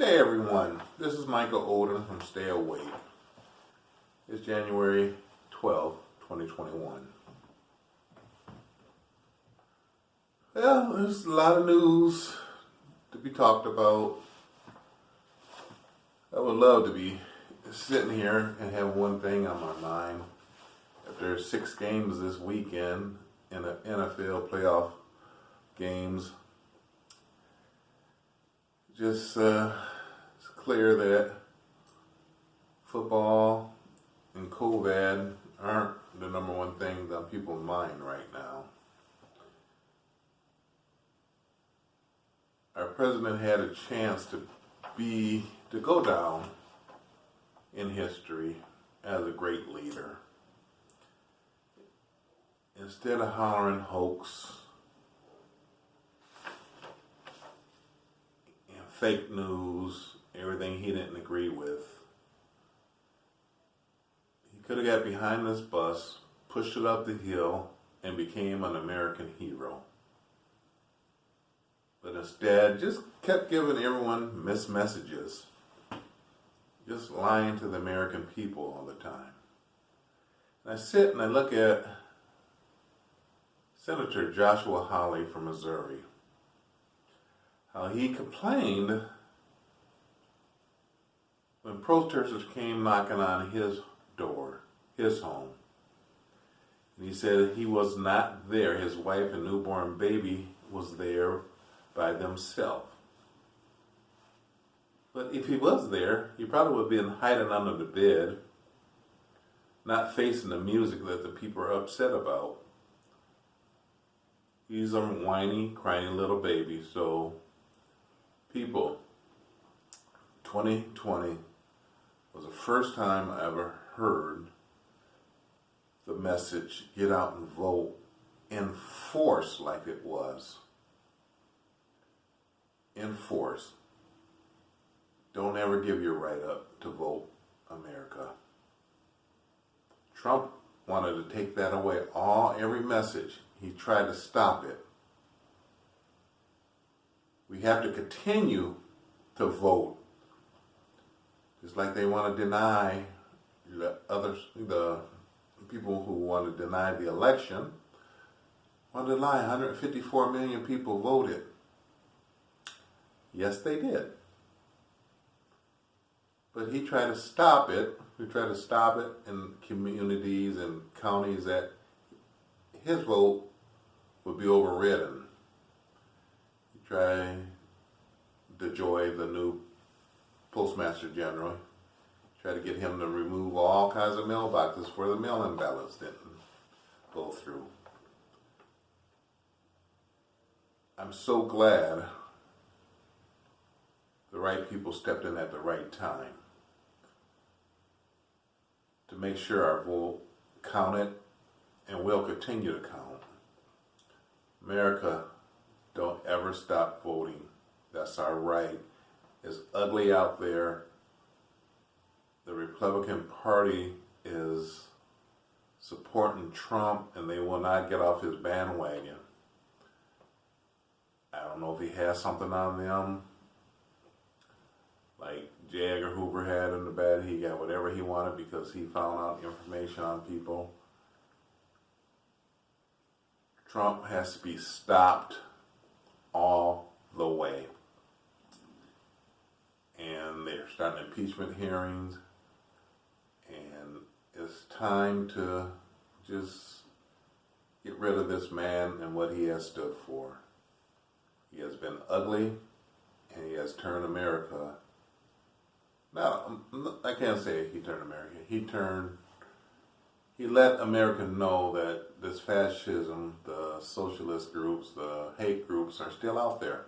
day, everyone. This is Michael Oden from Stay Awake. It's January 12th, 2021. Well, there's a lot of news to be talked about. I would love to be sitting here and have one thing on my mind. If there's 6 games this weekend in the NFL playoff games, just it's clear that football and COVID aren't the number one thing on people's mind right now. Our president had a chance to go down in history as a great leader. Instead of hollering hoax and fake news, everything he didn't agree with, he could have got behind this bus, pushed it up the hill, and became an American hero. But instead, just kept giving everyone mixed messages, just lying to the American people all the time. And I sit and I look at Senator Joshua Hawley from Missouri, how he complained when protesters came knocking on his door, his home. And he said he was not there. His wife and newborn baby was there by themselves. But if he was there, he probably would have been hiding under the bed, not facing the music that the people are upset about. He's a whiny, crying little baby. So, people, 2020 was the first time I ever heard the message, get out and vote, in force like it was. In force. Don't ever give your right up to vote, America. Trump wanted to take that away, every message. He tried to stop it. We have to continue to vote. Just like they want to deny the people who want to deny the election, want to lie. 154 million people voted. Yes, they did. But he tried to stop it. He tried to stop it in communities and counties that his vote would be overridden. He tried DeJoy, the new Postmaster General, tried to get him to remove all kinds of mailboxes where the mail-in ballots didn't go through. I'm so glad the right people stepped in at the right time to make sure our vote counted and will continue to count. America, don't ever stop voting. That's our right. It's ugly out there. The Republican Party is supporting Trump and they will not get off his bandwagon. I don't know if he has something on them, like J. Edgar Hoover had in the bed. He got whatever he wanted because he found out information on people. Trump has to be stopped all the way. And they're starting impeachment hearings. And it's time to just get rid of this man and what he has stood for. He has been ugly and he has turned America. Now, I can't say he turned America. He let America know that this fascism, the socialist groups, the hate groups are still out there.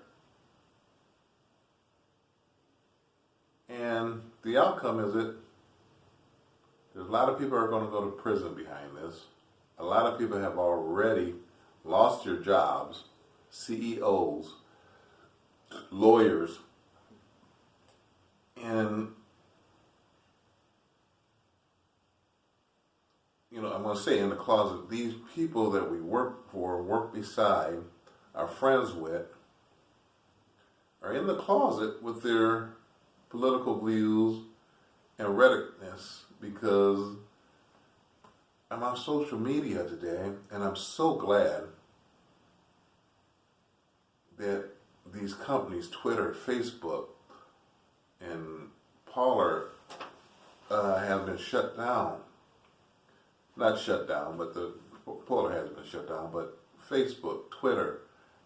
And the outcome is that there's a lot of people are going to go to prison behind this. A lot of people have already lost their jobs, CEOs, lawyers, and I'm going to say in the closet, these people that we work for, work beside, are friends with, are in the closet with their political views and rhetoricness, because I'm on social media today, and I'm so glad that these companies, Twitter, Facebook, and Parler, have been shut down. Not shut down, but the Parler has been shut down, but Facebook, Twitter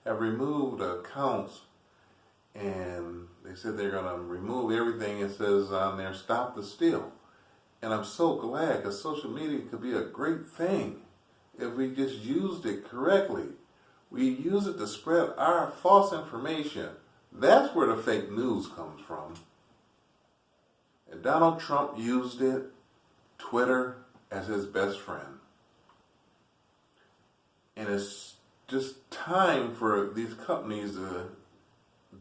have removed accounts, and they said they're going to remove everything it says on there, stop the steal. And I'm so glad, because social media could be a great thing if we just used it correctly. We use it to spread our false information. That's where the fake news comes from. And Donald Trump used it, Twitter, as his best friend. And it's just time for these companies to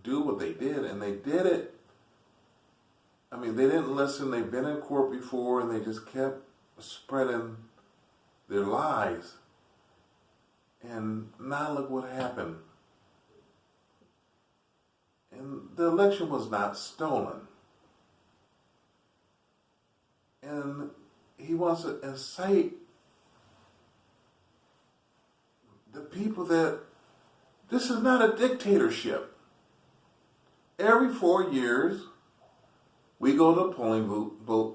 do what they did, and they did it. I mean, they didn't listen. They've been in court before, and they just kept spreading their lies. And now look what happened. And the election was not stolen. And he wants to incite the people that this is not a dictatorship. Every 4 years, we go to a polling booth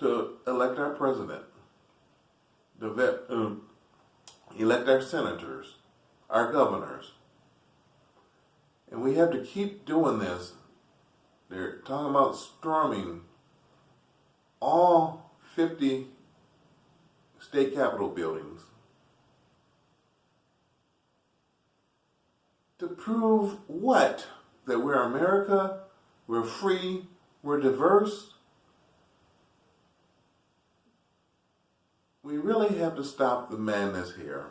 to elect our president, elect our senators, our governors. And we have to keep doing this. They're talking about storming all 50 state capitol buildings to prove what? That we're America, we're free, we're diverse. We really have to stop the madness here.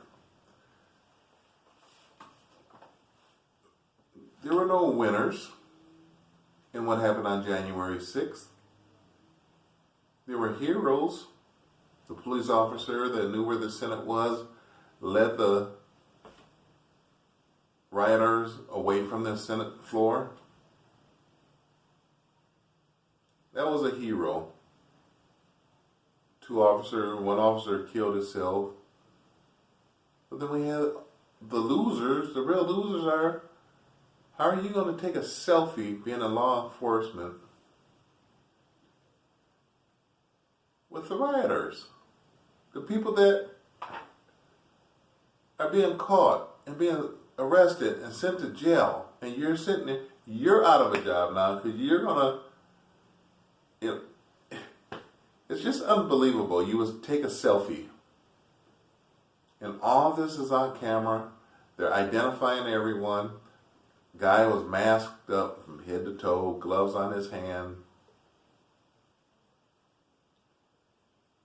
There were no winners in what happened on January 6th. There were heroes. The police officer that knew where the Senate was led the rioters away from the Senate floor. That was a hero. One officer killed himself. But then we had the losers. The real losers are, how are you going to take a selfie being a law enforcement with the rioters? The people that are being caught and being arrested and sent to jail, and you're sitting there, you're out of a job now because you're going to, it's just unbelievable. You would take a selfie, and all this is on camera. They're identifying everyone. Guy was masked up from head to toe, gloves on his hand,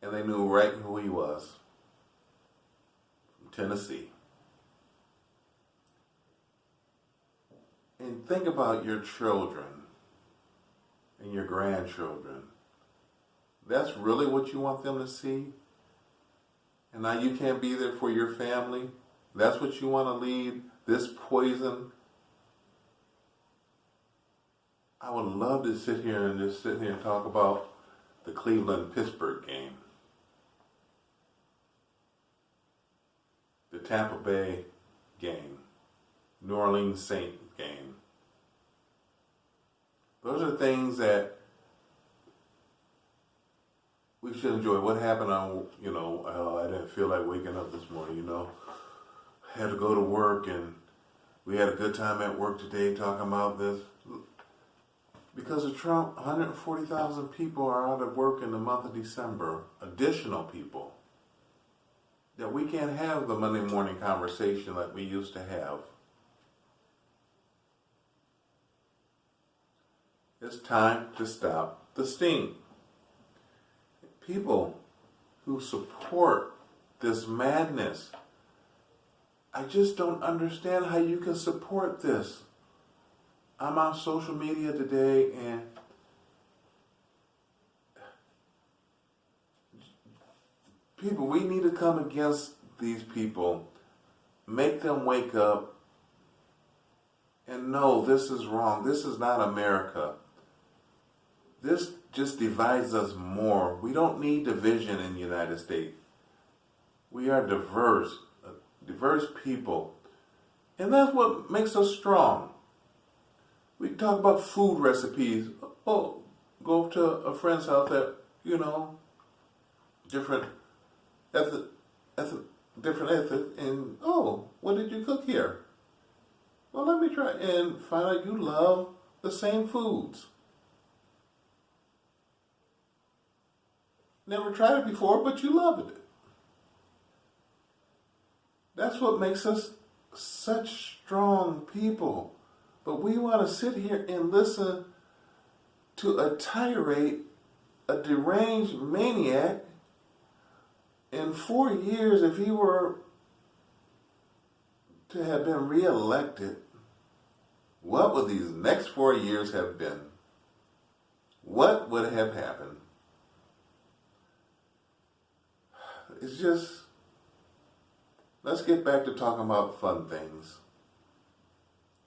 and they knew right who he was. From Tennessee. And think about your children and your grandchildren. That's really what you want them to see? And now you can't be there for your family? That's what you want to lead? This poison? I would love to sit here and talk about the Cleveland-Pittsburgh game. The Tampa Bay game. New Orleans Saints game. Those are things that we should enjoy. What happened on, I didn't feel like waking up this morning, I had to go to work, and we had a good time at work today talking about this. Because of Trump, 140,000 people are out of work in the month of December. Additional people. That we can't have the Monday morning conversation like we used to have. It's time to stop the sting. People who support this madness, I just don't understand how you can support this. I'm on social media today, and people, we need to come against these people, make them wake up, and know this is wrong. This is not America. This just divides us more. We don't need division in the United States. We are diverse people. And that's what makes us strong. We talk about food recipes. Oh, go to a friend's house that, different ethnic, different ethnic, and oh, what did you cook here? Well, let me try and find out you love the same foods. Never tried it before, but you loved it. That's what makes us such strong people. But we want to sit here and listen to a tirade, a deranged maniac. In 4 years, if he were to have been reelected, what would these next 4 years have been? What would have happened? It's just, let's get back to talking about fun things.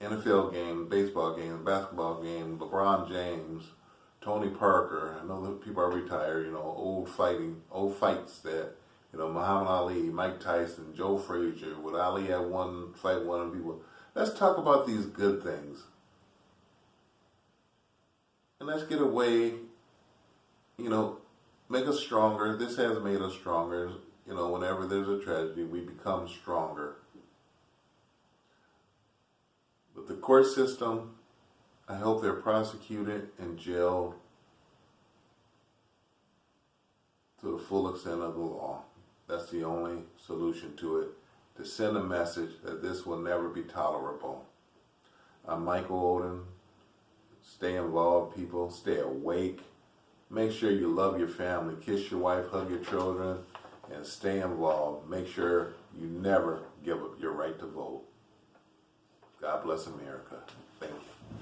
NFL game, baseball game, basketball game, LeBron James, Tony Parker. I know that people are retired, old fights that, Muhammad Ali, Mike Tyson, Joe Frazier. Would Ali have one fight one of people? Let's talk about these good things. And let's get away, make us stronger. This has made us stronger. Whenever there's a tragedy, we become stronger. But the court system, I hope they're prosecuted and jailed to the full extent of the law. That's the only solution to it, to send a message that this will never be tolerable. I'm Michael Oden. Stay involved, people. Stay awake. Make sure you love your family. Kiss your wife, hug your children, and stay involved. Make sure you never give up your right to vote. God bless America. Thank you.